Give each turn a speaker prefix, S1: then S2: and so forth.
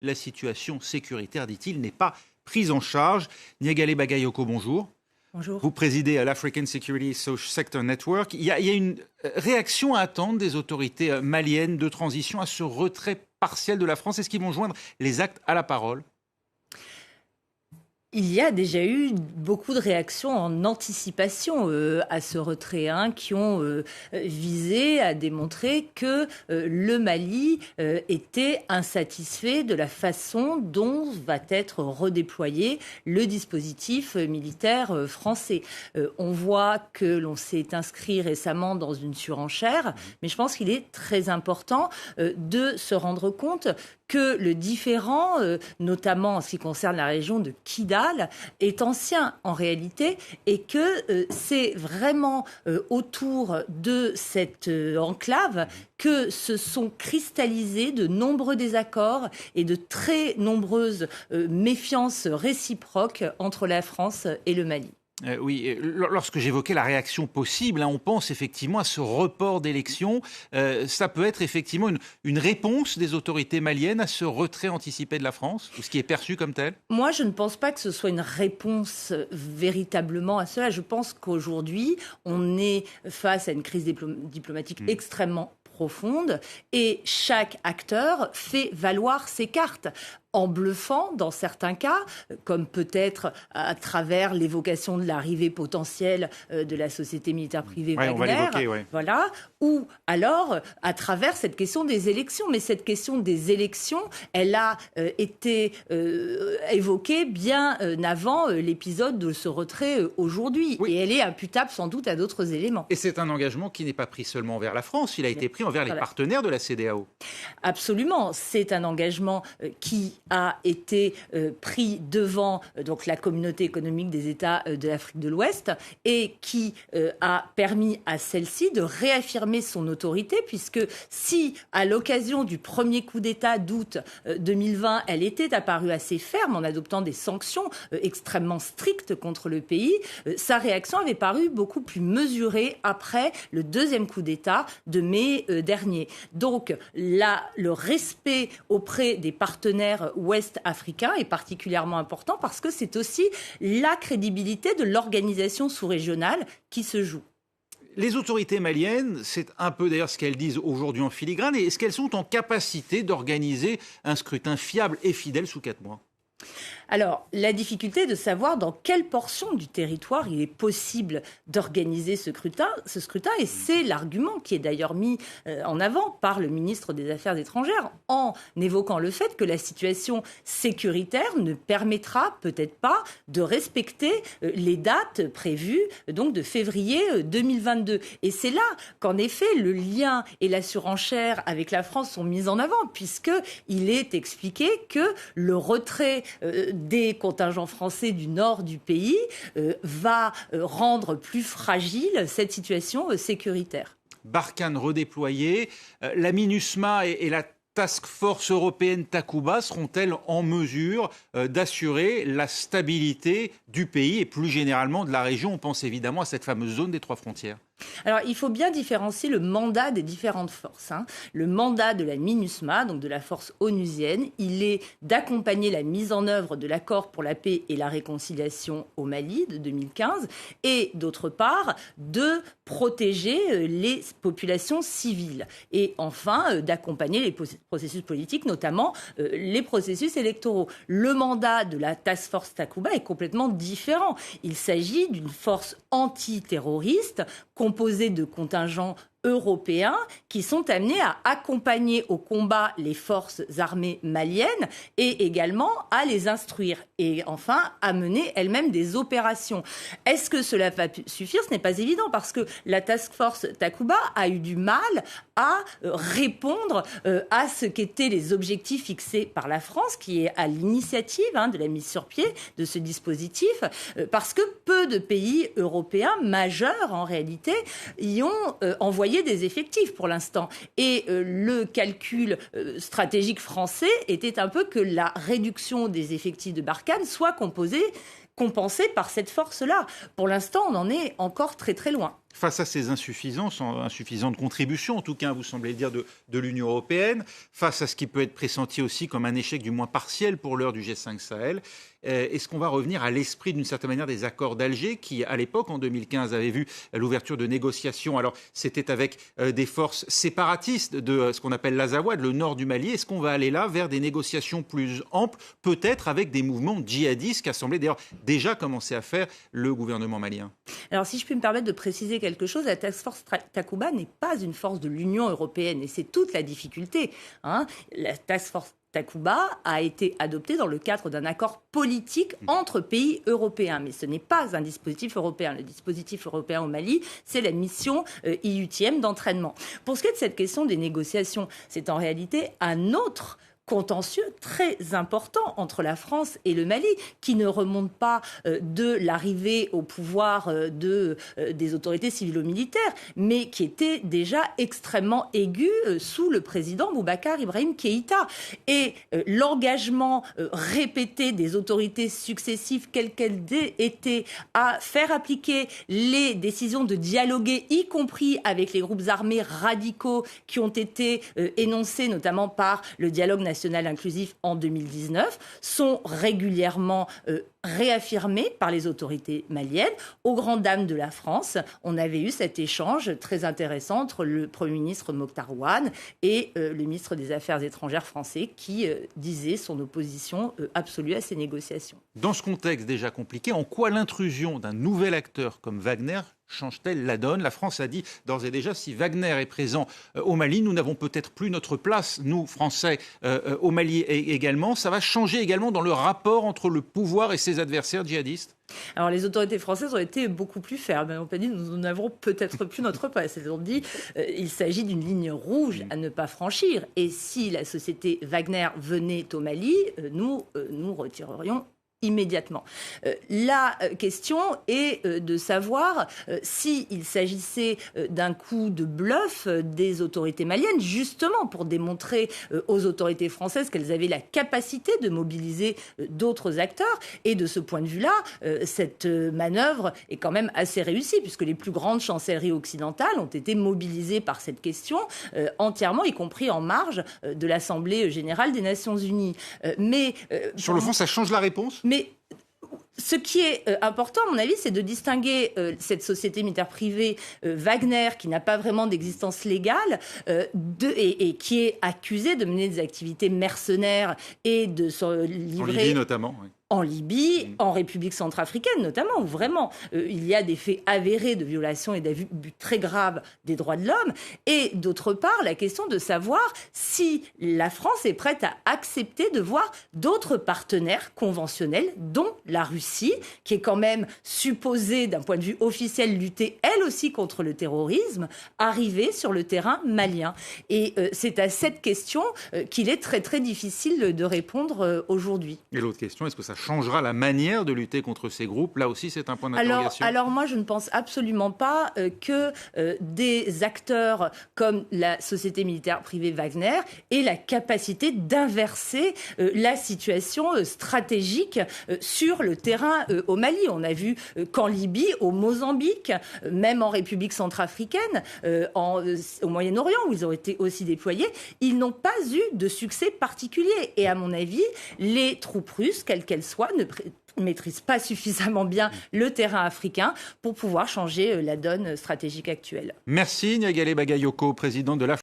S1: la situation sécuritaire, dit-il, n'est pas prise en charge. Niagale Bagayoko, bonjour.
S2: Bonjour.
S1: Vous présidez à l'African Security Sector Network. Il y a une réaction à attendre des autorités maliennes de transition à ce retrait partiel de la France. Est-ce qu'ils vont joindre les actes à la parole ?
S2: Il y a déjà eu beaucoup de réactions en anticipation à ce retrait, qui ont visé à démontrer que le Mali était insatisfait de la façon dont va être redéployé le dispositif militaire français. On voit que l'on s'est inscrit récemment dans une surenchère, mais je pense qu'il est très important de se rendre compte que le différend, notamment en ce qui concerne la région de Kidal, est ancien en réalité et que c'est vraiment autour de cette enclave que se sont cristallisés de nombreux désaccords et de très nombreuses méfiances réciproques entre la France et le Mali.
S1: Oui, lorsque j'évoquais la réaction possible, on pense effectivement à ce report d'élections. Ça peut être effectivement une réponse des autorités maliennes à ce retrait anticipé de la France, ou ce qui est perçu comme tel ?
S2: Moi, je ne pense pas que ce soit une réponse véritablement à cela. Je pense qu'aujourd'hui, on est face à une crise diplomatique extrêmement profonde et chaque acteur fait valoir ses cartes. En bluffant dans certains cas, comme peut-être à travers l'évocation de l'arrivée potentielle de la société militaire privée Wagner,
S1: on va l'évoquer,
S2: voilà, ou alors à travers cette question des élections. Mais cette question des élections, elle a été évoquée bien avant l'épisode de ce retrait aujourd'hui. Oui. Et elle est imputable sans doute à d'autres éléments.
S1: Et c'est un engagement qui n'est pas pris seulement envers la France, il a été pris envers les partenaires de la CEDEAO.
S2: Absolument, c'est un engagement qui a été pris devant donc la communauté économique des États de l'Afrique de l'Ouest et qui a permis à celle-ci de réaffirmer son autorité, puisque si à l'occasion du premier coup d'État d'août 2020, elle était apparue assez ferme en adoptant des sanctions extrêmement strictes contre le pays, sa réaction avait paru beaucoup plus mesurée après le deuxième coup d'État de mai dernier. Donc là, le respect auprès des partenaires ouest-africain est particulièrement important parce que c'est aussi la crédibilité de l'organisation sous-régionale qui se joue.
S1: Les autorités maliennes, c'est un peu d'ailleurs ce qu'elles disent aujourd'hui en filigrane, et est-ce qu'elles sont en capacité d'organiser un scrutin fiable et fidèle sous 4 mois ?
S2: Alors, la difficulté de savoir dans quelle portion du territoire il est possible d'organiser ce scrutin, et c'est l'argument qui est d'ailleurs mis en avant par le ministre des Affaires étrangères en évoquant le fait que la situation sécuritaire ne permettra peut-être pas de respecter les dates prévues donc de février 2022. Et c'est là qu'en effet le lien et la surenchère avec la France sont mis en avant, puisqu'il est expliqué que le retrait des contingents français du nord du pays va rendre plus fragile cette situation sécuritaire.
S1: Barkhane redéployée, la MINUSMA et la Task Force européenne Takuba seront-elles en mesure d'assurer la stabilité du pays et plus généralement de la région ? On pense évidemment à cette fameuse zone des 3 frontières.
S2: Alors, il faut bien différencier le mandat des différentes forces. Le mandat de la MINUSMA, donc de la force onusienne, il est d'accompagner la mise en œuvre de l'accord pour la paix et la réconciliation au Mali de 2015 et, d'autre part, de protéger les populations civiles et, enfin, d'accompagner les processus politiques, notamment les processus électoraux. Le mandat de la Task Force Takuba est complètement différent. Il s'agit d'une force antiterroriste composée de contingents européens qui sont amenés à accompagner au combat les forces armées maliennes et également à les instruire et enfin à mener elles-mêmes des opérations. Est-ce que cela va suffire ? Ce n'est pas évident parce que la Task Force Takuba a eu du mal à répondre à ce qu'étaient les objectifs fixés par la France, qui est à l'initiative de la mise sur pied de ce dispositif, parce que peu de pays européens majeurs en réalité y ont envoyé des effectifs pour l'instant. Et le calcul stratégique français était un peu que la réduction des effectifs de Barkhane soit compensée par cette force-là. Pour l'instant, on en est encore très très loin.
S1: Face à ces insuffisances, insuffisantes contributions, en tout cas, vous semblez dire, de l'Union européenne, face à ce qui peut être pressenti aussi comme un échec du moins partiel pour l'heure du G5 Sahel, est-ce qu'on va revenir à l'esprit, d'une certaine manière, des accords d'Alger qui, à l'époque, en 2015, avaient vu l'ouverture de négociations? Alors, c'était avec des forces séparatistes de ce qu'on appelle l'Azawad, le nord du Mali. Est-ce qu'on va aller là vers des négociations plus amples, peut-être avec des mouvements djihadistes qu'a semblé d'ailleurs déjà commencer à faire le gouvernement malien?
S2: Alors, si je puis me permettre de préciser quelque chose, la Task Force Takuba n'est pas une force de l'Union européenne et c'est toute la difficulté. La Task Force Takuba a été adoptée dans le cadre d'un accord politique entre pays européens. Mais ce n'est pas un dispositif européen. Le dispositif européen au Mali, c'est la mission IUTM d'entraînement. Pour ce qui est de cette question des négociations, c'est en réalité un autre contentieux très important entre la France et le Mali, qui ne remonte pas de l'arrivée au pouvoir des autorités civilo-militaires, mais qui était déjà extrêmement aigu sous le président Boubacar Ibrahim Keïta. Et l'engagement répété des autorités successives, quelles qu'elles étaient, à faire appliquer les décisions de dialoguer, y compris avec les groupes armés radicaux qui ont été énoncés notamment par le dialogue national inclusif en 2019, sont régulièrement réaffirmés par les autorités maliennes. Aux grandes dames de la France, on avait eu cet échange très intéressant entre le Premier ministre Mokhtar Ouane et le ministre des Affaires étrangères français qui disait son opposition absolue à ces négociations.
S1: Dans ce contexte déjà compliqué, en quoi l'intrusion d'un nouvel acteur comme Wagner change-t-elle la donne? La France a dit d'ores et déjà, si Wagner est présent au Mali, nous n'avons peut-être plus notre place, nous, Français, au Mali également. Ça va changer également dans le rapport entre le pouvoir et ses adversaires djihadistes?
S2: Alors les autorités françaises ont été beaucoup plus fermes. Elles ont pas dit nous n'avons peut-être plus notre place. Elles ont dit il s'agit d'une ligne rouge à ne pas franchir. Et si la société Wagner venait au Mali, nous retirerions immédiatement. La question est de savoir s'il s'agissait d'un coup de bluff des autorités maliennes, justement pour démontrer aux autorités françaises qu'elles avaient la capacité de mobiliser d'autres acteurs. Et de ce point de vue-là, cette manœuvre est quand même assez réussie, puisque les plus grandes chancelleries occidentales ont été mobilisées par cette question entièrement, y compris en marge de l'Assemblée générale des Nations Unies.
S1: Sur le fond, ça change la réponse ?
S2: Mais ce qui est important, à mon avis, c'est de distinguer cette société militaire privée Wagner, qui n'a pas vraiment d'existence légale, et qui est accusée de mener des activités mercenaires et de se livrer...
S1: En Libye notamment, oui.
S2: En Libye, en République centrafricaine notamment, où vraiment il y a des faits avérés de violation et d'abus très graves des droits de l'homme. Et d'autre part, la question de savoir si la France est prête à accepter de voir d'autres partenaires conventionnels, dont la Russie, qui est quand même supposée, d'un point de vue officiel, lutter elle aussi contre le terrorisme, arriver sur le terrain malien. Et c'est à cette question qu'il est très très difficile de répondre aujourd'hui.
S1: Et l'autre question, est-ce que ça changera la manière de lutter contre ces groupes? Là aussi, c'est un point d'interrogation.
S2: Alors moi, je ne pense absolument pas que des acteurs comme la société militaire privée Wagner aient la capacité d'inverser la situation stratégique sur le terrain au Mali. On a vu qu'en Libye, au Mozambique, même en République centrafricaine, au Moyen-Orient, où ils ont été aussi déployés, ils n'ont pas eu de succès particulier. Et à mon avis, les troupes russes, quelles qu'elles soient, ne maîtrisent pas suffisamment bien le terrain africain pour pouvoir changer la donne stratégique actuelle.
S1: Merci Niagalé Bagayoko, président de la